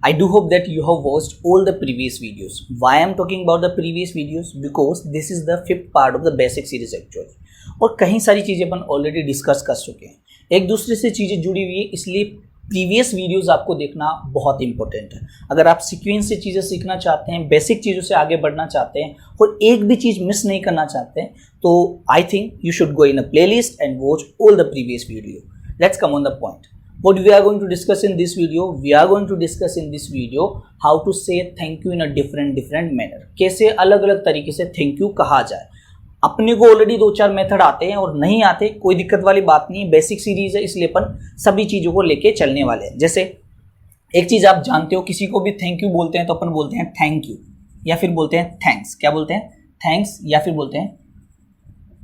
I do hope that you have watched all the previous videos. Why I am talking about the previous videos? Because this is the fifth part of the basic series actually. और कहीं सारी चीज़ें अपन already discuss कर चुके हैं, एक दूसरे से चीज़ें जुड़ी हुई है, इसलिए प्रीवियस वीडियोस आपको देखना बहुत इंपॉर्टेंट है। अगर आप सीक्वेंस से चीज़ें सीखना चाहते हैं, बेसिक चीज़ों से आगे बढ़ना चाहते हैं और एक भी चीज़ मिस नहीं करना चाहते हैं, तो I think you should go in a playlist and watch all the previous video. Let's come on the point. What we are going to discuss in this video? We are going to discuss in this video how to say thank you in a different manner. कैसे अलग अलग तरीके से thank you कहा जाए. अपने को already 2-4 method आते हैं और नहीं आते, कोई दिक्कत वाली बात नहीं, बेसिक सीरीज है इसलिए अपन सभी चीज़ों को लेके चलने वाले हैं. जैसे एक चीज़ आप जानते हो, किसी को भी थैंक यू बोलते हैं तो अपन बोलते हैं थैंक यू या फिर बोलते हैं थैंक्स. क्या बोलते हैं? थैंक्स या फिर बोलते हैं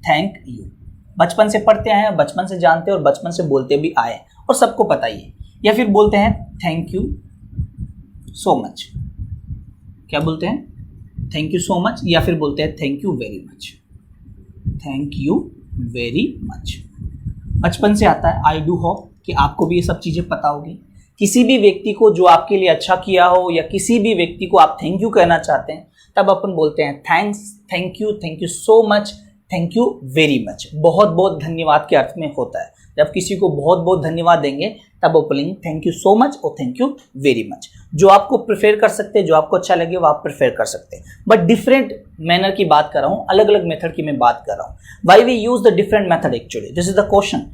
थैंक यू. बचपन से पढ़ते आए हैं, बचपन से जानते हैं और बचपन से बोलते भी आए हैं और सबको पता ही है. या फिर बोलते हैं थैंक यू सो मच. क्या बोलते हैं? Thank you so much. या फिर बोलते हैं thank you very much. Thank you very much बचपन से आता है. आई डू होप कि आपको भी ये सब चीज़ें पता होगी. किसी भी व्यक्ति को जो आपके लिए अच्छा किया हो या किसी भी व्यक्ति को आप थैंक यू कहना चाहते हैं, तब अपन बोलते हैं thanks, thank you so much, thank you very much. बहुत बहुत धन्यवाद के अर्थ में होता है. जब किसी को बहुत बहुत धन्यवाद देंगे तब वो बोलेंगे थैंक यू सो मच और थैंक यू वेरी मच. जो आपको प्रेफर कर सकते हैं, जो आपको अच्छा लगे वो आप प्रेफर कर सकते हैं. बट डिफरेंट मैनर की बात कर रहा हूँ, अलग अलग मेथड की मैं बात कर रहा हूँ. Why we use the different method actually, this is the question.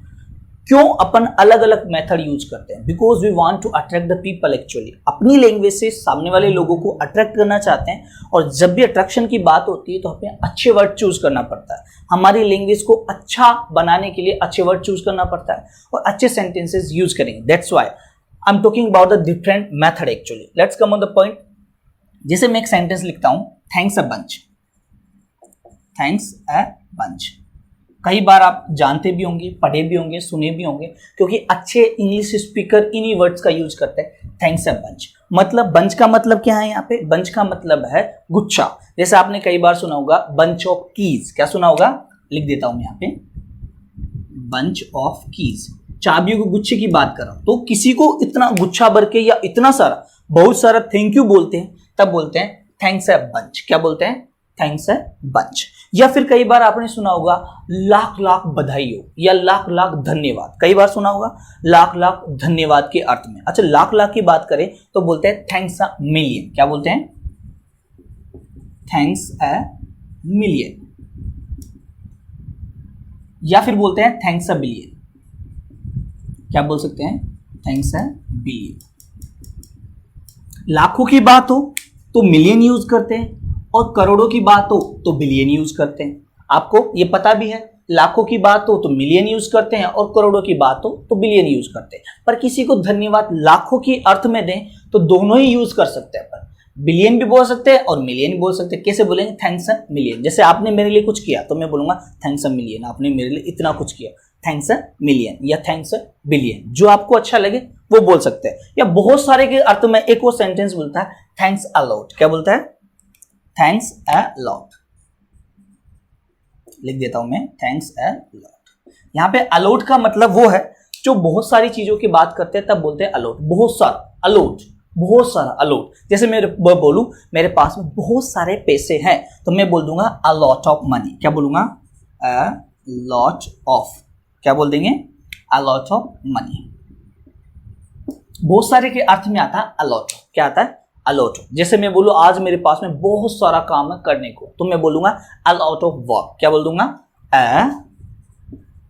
क्यों अपन अलग अलग मेथड यूज करते हैं? Because we want to attract the people actually. अपनी लैंग्वेज से सामने वाले लोगों को अट्रैक्ट करना चाहते हैं, और जब भी अट्रैक्शन की बात होती है तो हमें अच्छे वर्ड चूज करना पड़ता है. हमारी लैंग्वेज को अच्छा बनाने के लिए अच्छे वर्ड चूज करना पड़ता है और अच्छे सेंटेंसेस यूज करेंगे. That's why I am talking about the different method actually. Let's come on the point. जैसे मैं एक सेंटेंस लिखता हूं, thanks a bunch. Thanks a bunch कई बार आप जानते भी होंगे, पढ़े भी होंगे, सुने भी होंगे, क्योंकि अच्छे इंग्लिश स्पीकर इन्हीं वर्ड्स का यूज करते हैं. Thanks a bunch. मतलब बंच का मतलब क्या है यहाँ पे? बंच का मतलब है गुच्छा. जैसे आपने कई बार सुना होगा बंच ऑफ कीज. क्या सुना होगा? लिख देता हूं यहाँ पे, बंच ऑफ कीज. चाबियों के गुच्छे की बात कर रहा हूं. तो किसी को इतना गुच्छा भर के या इतना सारा, बहुत सारा थैंक यू बोलते हैं, तब बोलते हैं थैंक्स अ बंच. क्या बोलते हैं? Thanks a bunch. या फिर कई बार आपने सुना होगा लाख लाख बधाई हो या लाख लाख धन्यवाद. कई बार सुना होगा लाख लाख धन्यवाद के अर्थ में. अच्छा, लाख लाख की बात करें तो बोलते हैं थैंक्स अ मिलियन. क्या बोलते हैं? Thanks a million. या फिर बोलते हैं थैंक्स अ बिलियन. क्या बोल सकते हैं? Thanks a billion. लाखों की बात हो तो मिलियन यूज करते हैं, और करोड़ों की बात हो तो बिलियन यूज करते हैं. आपको ये पता भी है, लाखों की बात हो तो मिलियन यूज करते हैं और करोड़ों की बात हो तो बिलियन यूज करते हैं. पर किसी को धन्यवाद लाखों की अर्थ में दें तो दोनों ही यूज कर सकते हैं. पर बिलियन भी बोल सकते हैं और मिलियन भी बोल सकते हैं. कैसे बोलेंगे? Thanks a million. जैसे आपने मेरे लिए कुछ किया तो मैं बोलूंगा थैंक्स अ मिलियन. आपने मेरे लिए इतना कुछ किया, थैंक्स अ मिलियन या थैंक्स अ बिलियन. जो आपको अच्छा लगे वो बोल सकते हैं. या बहुत सारे के अर्थ में एक वो सेंटेंस बोलता है थैंक्स अ लॉट. क्या बोलता है? Thanks a lot. लिख देता हूं मैं, थैंक्स अ लॉट. यहां पे अलॉट का मतलब वो है जो बहुत सारी चीजों की बात करते हैं, तब बोलते हैं अलॉट. बहुत सारा अलॉट, बहुत सारा अलॉट. जैसे मैं बोलूं मेरे पास में बहुत सारे पैसे हैं, तो मैं बोल दूंगा अ लॉट ऑफ मनी. क्या बोलूंगा? A lot of. क्या बोल देंगे? A lot of money. बहुत सारे के अर्थ में आता है अलॉट. क्या आता है? अलॉट. जैसे मैं बोलूं आज मेरे पास में बहुत सारा काम है करने को, तो मैं बोलूंगा अ लॉट ऑफ वर्क. क्या बोल दूंगा? A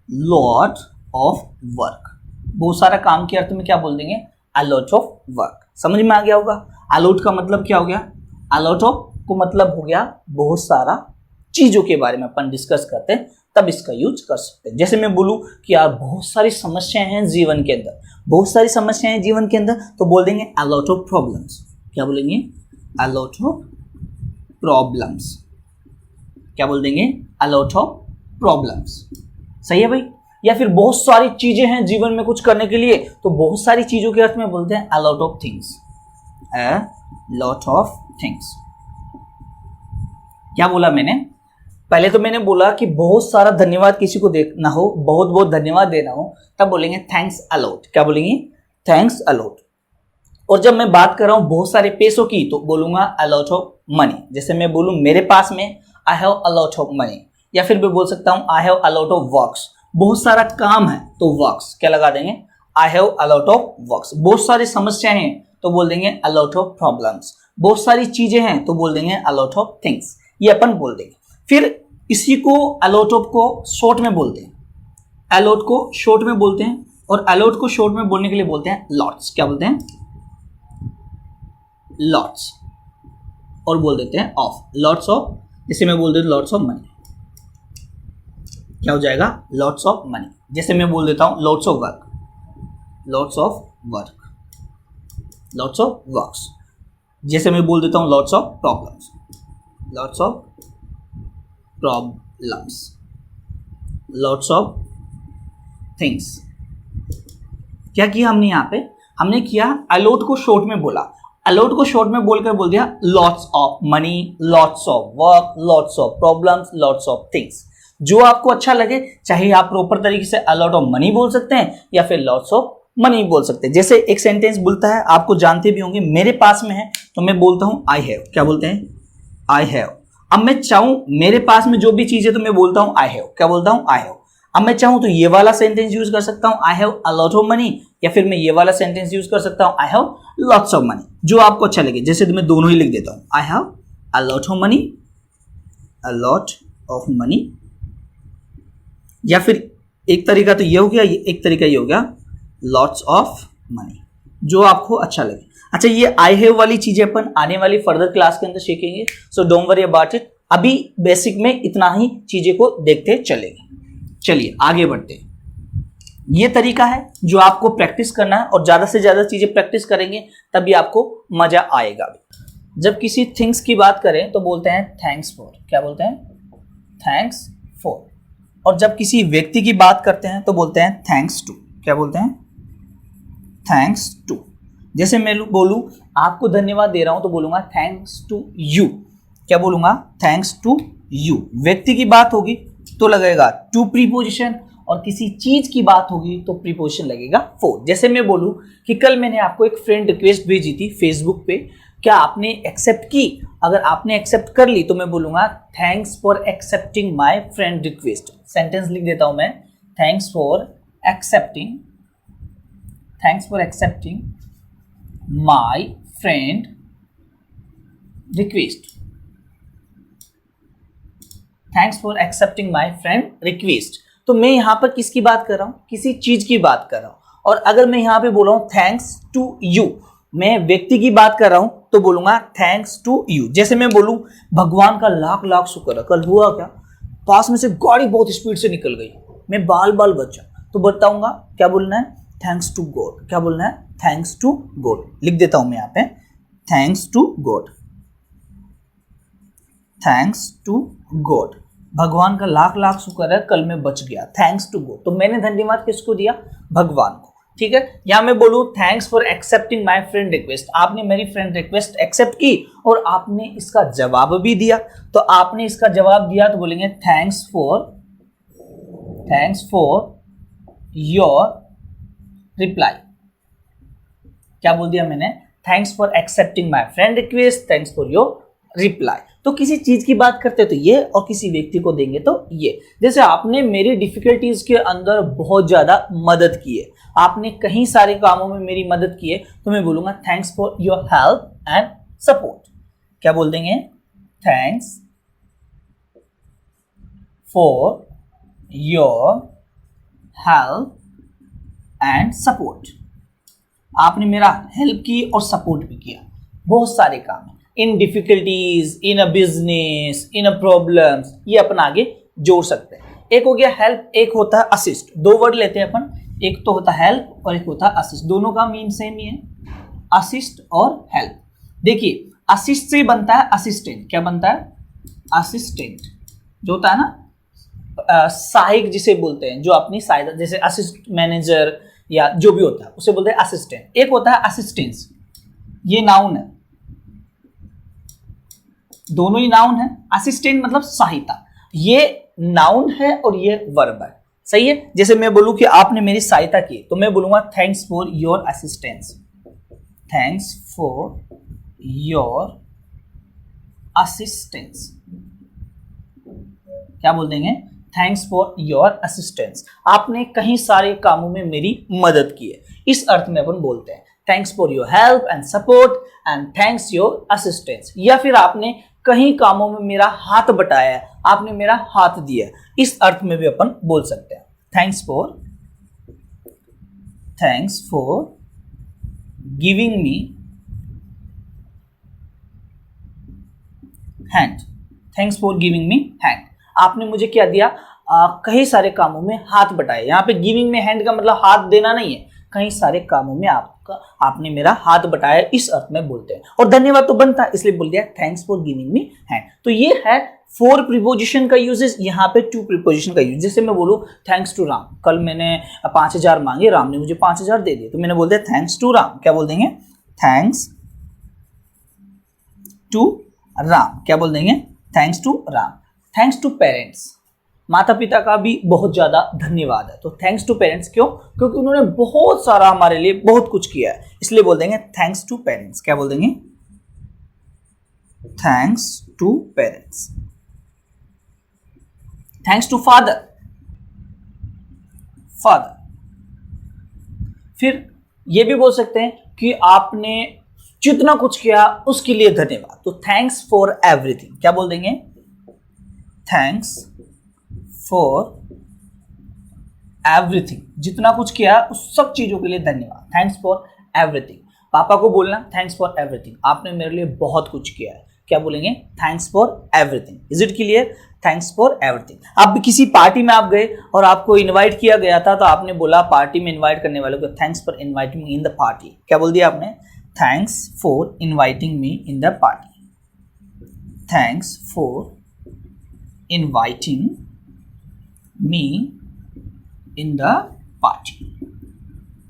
lot of work. बहुत सारा काम के अर्थ में क्या बोल देंगे? A lot of work. समझ में आ गया होगा? अलॉट का मतलब क्या हो गया? अ लॉट ऑफ को मतलब हो गया बहुत सारा चीजों के बारे में अपन डिस्कस करते हैं, तब इसका यूज कर सकते हैं. जैसे मैं बोलूं कि यार बहुत सारी समस्याएं हैं जीवन के अंदर, बहुत सारी समस्याएं हैं जीवन के अंदर, तो बोल देंगे अ लॉट ऑफ प्रॉब्लम्स. क्या बोलेंगे? A lot of problems. क्या बोल देंगे? A lot of problems. सही है भाई? या फिर बहुत सारी चीजें हैं जीवन में कुछ करने के लिए, तो बहुत सारी चीजों के अर्थ में बोलते हैं a lot of things. A lot of things. क्या बोला मैंने? पहले तो मैंने बोला कि बहुत सारा धन्यवाद किसी को देना हो, बहुत बहुत धन्यवाद देना हो, तब बोलेंगे थैंक्स अ लॉट. क्या बोलेंगे? Thanks a lot. और जब मैं बात कर रहा हूं बहुत सारे पैसों की तो बोलूंगा अ लॉट ऑफ मनी। जैसे मैं बोलूं मेरे पास में I have a lot of money, या फिर मैं बोल सकता हूं I have a lot of works, बहुत सारा काम है तो वर्क्स क्या लगा देंगे, I have a lot of works. बहुत सारी समस्याएं हैं तो बोल देंगे अ लॉट ऑफ प्रॉब्लम्स। बहुत सारी चीजें हैं तो बोल देंगे अ लॉट ऑफ थिंग्स, ये अपन बोल देंगे। फिर इसी को अ लॉट ऑफ को शॉर्ट में बोलते हैं, अलॉट को शॉर्ट में बोलते हैं, और अलॉट को शॉर्ट में बोलने के लिए बोलते हैं लॉट्स। क्या बोलते हैं, लॉट्स, और बोल देते हैं ऑफ, लॉट्स ऑफ। जैसे मैं बोल देता हूं लॉट्स ऑफ मनी, क्या हो जाएगा, लॉट्स ऑफ मनी। जैसे मैं बोल देता हूं lots of work, lots of work, lots of works. जैसे मैं बोल देता हूं lots of problems, lots of problems, lots of things. क्या किया हमने यहाँ पे, हमने किया अलॉट को शॉर्ट में बोला, अलॉट को शॉर्ट में बोलकर बोल दिया lots of money, lots of work, lots of problems, lots of things. जो आपको अच्छा लगे, चाहे आप प्रॉपर तरीके से अलॉट ऑफ मनी बोल सकते हैं या फिर लॉट्स ऑफ मनी बोल सकते हैं। जैसे एक सेंटेंस बोलता है, आपको जानते भी होंगे, मेरे पास में है तो मैं बोलता हूं आई हैव। क्या बोलते हैं, आई हैव। अब मैं चाहूं मेरे पास में जो भी चीज है तो मैं बोलता हूं आई हैव। क्या बोलता हूं, आई हैव। अब मैं चाहूं तो ये वाला सेंटेंस यूज कर सकता हूं, I have a lot of money, या फिर मैं ये वाला सेंटेंस यूज कर सकता हूं, I have lots of money. जो आपको अच्छा लगे, जैसे तो मैं दोनों ही लिख देता हूं, I have a lot of money, a lot of money. या फिर एक तरीका तो ये हो गया, एक तरीका ये हो गया लॉट्स ऑफ मनी, जो आपको अच्छा लगे। अच्छा, ये आई हैव वाली चीजें अपन आने वाली फर्दर क्लास के अंदर सीखेंगे, so don't worry about it. अभी बेसिक में इतना ही चीजें को देखते चलेंगे। चलिए आगे बढ़ते हैं। ये तरीका है जो आपको प्रैक्टिस करना है, और ज्यादा से ज्यादा चीजें प्रैक्टिस करेंगे तभी आपको मजा आएगा। जब किसी थिंग्स की बात करें तो बोलते हैं थैंक्स फॉर। क्या बोलते हैं, थैंक्स फॉर। और जब किसी व्यक्ति की बात करते हैं तो बोलते हैं थैंक्स टू। क्या बोलते हैं, थैंक्स टू। जैसे मैं बोलूं आपको धन्यवाद दे रहा हूं तो बोलूंगा थैंक्स टू यू। क्या बोलूंगा, थैंक्स टू यू। व्यक्ति की बात होगी तो लगेगा टू प्रीपोजिशन, और किसी चीज की बात होगी तो प्रीपोजिशन लगेगा फॉर। जैसे मैं बोलूं कि कल मैंने आपको एक फ्रेंड रिक्वेस्ट भेजी थी फेसबुक पे, क्या आपने एक्सेप्ट की? अगर आपने एक्सेप्ट कर ली तो मैं बोलूंगा thanks for accepting my friend request. Sentence लिख देता हूं मैं, thanks for accepting, thanks for accepting my friend request, thanks for accepting my friend request. तो मैं यहां पर किसकी बात कर रहा हूं, किसी चीज की बात कर रहा हूं। और अगर मैं यहां पे बोल रहा हूं थैंक्स टू यू, मैं व्यक्ति की बात कर रहा हूं तो बोलूंगा थैंक्स टू यू। जैसे मैं बोलूं भगवान का लाख लाख शुक्र है, कल हुआ क्या, पास में से गाड़ी बहुत स्पीड से निकल गई, मैं बाल बाल बचा, तो बताऊंगा क्या बोलना है, थैंक्स टू गॉड। क्या बोलना है, थैंक्स टू गॉड। लिख देता हूं मैं यहां पे, thanks to God, thanks to God. भगवान का लाख लाख शुक्र है कल मैं बच गया, थैंक्स टू गॉड। तो मैंने धन्यवाद किसको दिया, भगवान को। ठीक है, या मैं बोलूं thanks for accepting my friend request, आपने मेरी फ्रेंड रिक्वेस्ट एक्सेप्ट की और आपने इसका जवाब भी दिया। तो आपने इसका जवाब दिया तो बोलेंगे थैंक्स फॉर योर रिप्लाई। क्या बोल दिया मैंने, thanks for accepting my friend request, thanks for your reply. तो किसी चीज की बात करते तो ये, और किसी व्यक्ति को देंगे तो ये। जैसे आपने मेरी डिफिकल्टीज के अंदर बहुत ज्यादा मदद की है, आपने कहीं सारे कामों में मेरी मदद की है, तो मैं बोलूंगा thanks for your help and support. क्या बोल देंगे, thanks for your help and support. आपने मेरा हेल्प की और सपोर्ट भी किया, बहुत सारे काम है, in difficulties, in a business, in a problems, ये अपन आगे जोड़ सकते हैं। एक हो गया हेल्प, एक होता है असिस्ट। दो वर्ड लेते हैं अपन, एक तो होता है हेल्प और एक होता है असिस्ट। दोनों का मीन सेम ही है, असिस्ट और हेल्प। देखिए असिस्ट से बनता है असिस्टेंट। क्या बनता है, असिस्टेंट। जो होता है ना सहायक जिसे बोलते हैं, जो अपनी सहायता, जैसे असिस्ट मैनेजर या जो भी होता है उसे बोलते हैं असिस्टेंट। एक होता है असिस्टेंस, ये नाउन है, दोनों ही नाउन है। असिस्टेंट मतलब सहायता, ये नाउन है और ये वर्ब है, सही है। जैसे मैं बोलूं कि आपने मेरी सहायता की तो मैं बोलूंगा thanks for your assistance, thanks for your assistance. क्या बोल देंगे? Thanks for your assistance. आपने कई सारे कामों में मेरी मदद की है, इस अर्थ में अपन बोलते हैं thanks for your help and support and thanks your assistance. या फिर आपने कई कामों में मेरा हाथ बटाया है, आपने मेरा हाथ दिया है, इस अर्थ में भी अपन बोल सकते हैं thanks for giving me hand. Thanks for giving me hand. आपने मुझे क्या दिया? कई सारे कामों में हाथ बटाए। यहाँ पे गिविंग में हैंड का मतलब हाथ देना नहीं है, कई सारे कामों में आपने मेरा हाथ बटाया, इस अर्थ में बोलते हैं। और धन्यवाद तो बनता है, इसलिए बोल दिया thanks for giving me hand. तो ये है 4 प्रीपोजिशन का यूजेस, यहाँ पे 2 प्रीपोजिशन का यूज। जैसे मैं बोलूँ थैंक्स टू राम, कल मैंने 5000 मांगे, राम ने मुझे 5000 दे दिए, तो मैंने बोल दिया थैंक्स टू राम। क्या बोल देंगे? Thanks to Ram. क्या बोल देंगे? Thanks to Ram. Thanks to parents, माता पिता का भी बहुत ज़्यादा धन्यवाद है। तो थैंक्स टू पेरेंट्स क्यों? क्योंकि उन्होंने बहुत सारा हमारे लिए बहुत कुछ किया है, इसलिए बोल देंगे थैंक्स टू पेरेंट्स। क्या बोल देंगे? Thanks to parents. Thanks to father, father. फिर ये भी बोल सकते हैं कि आपने जितना कुछ किया उसके लिए धन्यवाद, तो थैंक्स फॉर एवरीथिंग। क्या बोल देंगे? Thanks for everything. जितना कुछ किया उस सब चीजों के लिए धन्यवाद, थैंक्स फॉर एवरीथिंग। पापा को बोलना थैंक्स फॉर एवरीथिंग, आपने मेरे लिए बहुत कुछ किया है। क्या बोलेंगे? Thanks for everything. Is it clear? Thanks for everything. आप भी किसी पार्टी में आप गए और आपको इनवाइट किया गया था, तो आपने बोला पार्टी में इनवाइट करने वालों को thanks for inviting me in the party. क्या बोल दिया आपने? Thanks for inviting me in the party. Thanks for inviting me in the party.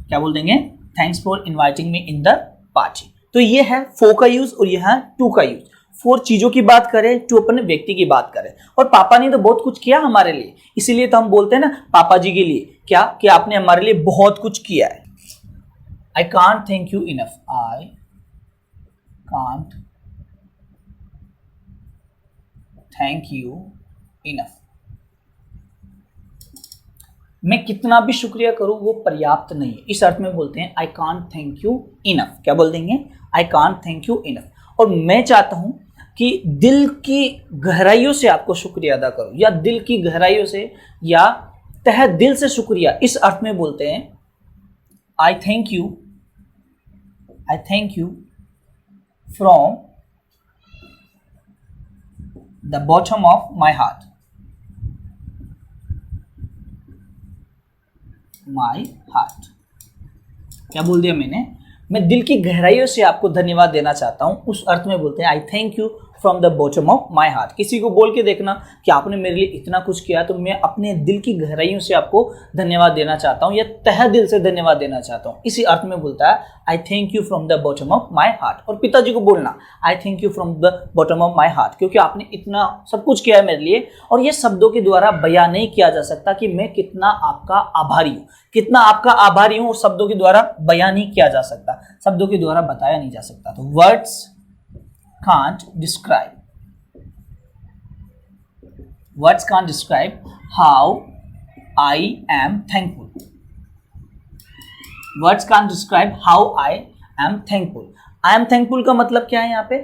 क्या बोल देंगे? Thanks for inviting me in the party. तो ये है फॉर का यूज और यह है टू का यूज। फॉर चीजों की बात करें, टू अपने व्यक्ति की बात करें। और पापा ने तो बहुत कुछ किया हमारे लिए, इसीलिए तो हम बोलते हैं ना पापा जी के लिए क्या कि आपने हमारे लिए बहुत कुछ किया है। I can't thank you enough. I can't thank you enough. मैं कितना भी शुक्रिया करूं वो पर्याप्त नहीं है, इस अर्थ में बोलते हैं I can't thank you enough. क्या बोल देंगे? I can't thank you enough. और मैं चाहता हूं कि दिल की गहराइयों से आपको शुक्रिया अदा करूं, या दिल की गहराइयों से या तहे दिल से शुक्रिया, इस अर्थ में बोलते हैं आई thank you from the bottom of my heart. My heart. क्या बोल दिया मैंने? मैं दिल की गहराइयों से आपको धन्यवाद देना चाहता हूं, उस अर्थ में बोलते हैं आई thank you from the bottom of my heart. किसी को बोल के देखना कि आपने मेरे लिए इतना कुछ किया, तो मैं अपने दिल की गहराइयों से आपको धन्यवाद देना चाहता हूं, या तहे दिल से धन्यवाद देना चाहता हूं। इसी अर्थ में बोलता है आई thank you from the bottom of my heart. और पिताजी को बोलना आई thank you from the bottom of my heart, क्योंकि आपने इतना सब कुछ किया है मेरे लिए, और ये शब्दों के द्वारा बयान नहीं किया जा सकता कि मैं कितना आपका आभारी हूँ, कितना आपका आभारी हूँ, और शब्दों के द्वारा बयान नहीं किया जा सकता, शब्दों के द्वारा बताया नहीं जा सकता। तो words can't describe, words can't describe how I am thankful. Words can't describe how I am thankful. I am thankful का मतलब क्या है? यहाँ पे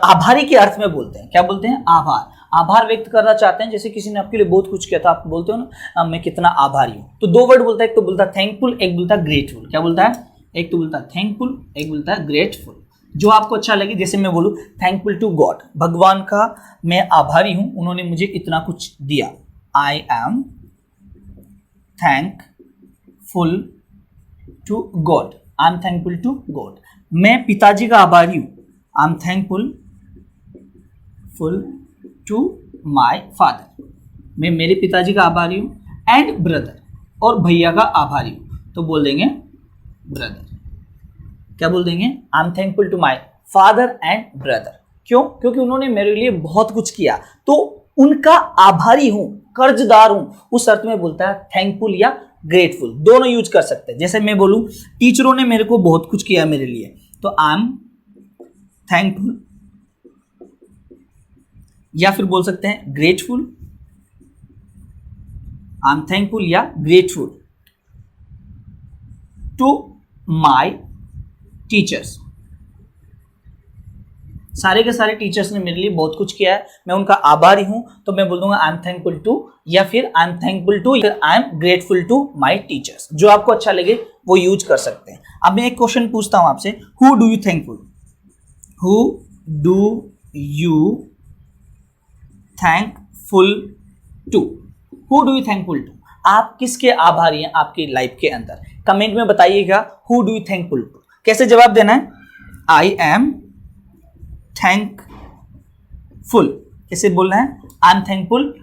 आभारी के अर्थ में बोलते हैं। क्या बोलते हैं? आभार। आभार व्यक्त करना चाहते हैं, जैसे किसी ने आपके लिए बहुत कुछ किया था, आप बोलते हो ना मैं कितना आभारी हूँ। तो 2 वर्ड बोलता है, एक तो बोलता है थैंकफुल, एक बोलता है ग्रेटफुल। क्या बोलता है? एक तो बोलता है थैंकफुल, एक बोलता है ग्रेटफुल। जो आपको अच्छा लगे, जैसे मैं बोलूँ थैंकफुल टू गॉड, भगवान का मैं आभारी हूं, उन्होंने मुझे इतना कुछ दिया। I am thankful to God, I am thankful to God. मैं पिताजी का आभारी हूं, I am thankful to my father, मैं मेरे पिताजी का आभारी हूं। एंड ब्रदर, और भैया का आभारी हूं, तो बोल देंगे ब्रदर। क्या बोल देंगे? I am thankful to my father and brother. क्यों? क्योंकि उन्होंने मेरे लिए बहुत कुछ किया, तो उनका आभारी हूं, कर्जदार हूं, उस अर्थ में बोलता है थैंकफुल या ग्रेटफुल, दोनों यूज कर सकते हैं। जैसे मैं बोलूं टीचरों ने मेरे को बहुत कुछ किया मेरे लिए, तो आई एम थैंकफुल, या फिर बोल सकते हैं ग्रेटफुल, आई एम थैंकफुल या ग्रेटफुल टू माई टीचर्स। सारे के सारे टीचर्स ने मेरे लिए बहुत कुछ किया है, मैं उनका आभारी हूं, तो मैं बोल दूंगा आई एम थैंकफुल टू, या फिर आई एम थैंकफुल टू, या I am grateful to my teachers. जो आपको अच्छा लगे वो यूज कर सकते हैं। अब मैं एक क्वेश्चन पूछता हूं आपसे, who do you thankful, who do you thankful to, who do you thankful to, आप किसके आभारी हैं आपकी लाइफ के अंदर? कमेंट में बताइएगा who do you thankful to. कैसे जवाब देना है? I am thankful. कैसे बोलना है? I am thankful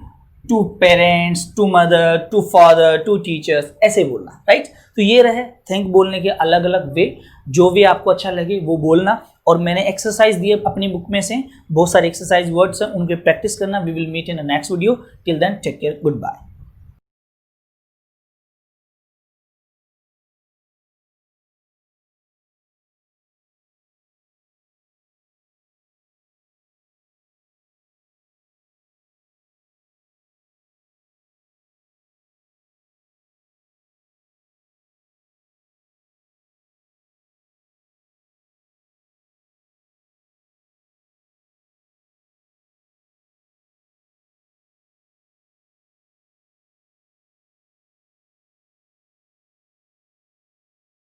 to parents, to mother, to father, to teachers, ऐसे बोलना, राइट। तो ये रहे थैंक बोलने के अलग अलग वे, जो भी आपको अच्छा लगे वो बोलना। और मैंने एक्सरसाइज दिए अपनी बुक में से, बहुत सारे एक्सरसाइज वर्ड्स हैं, उनके प्रैक्टिस करना। We will meet in the next video, till then take care, good bye.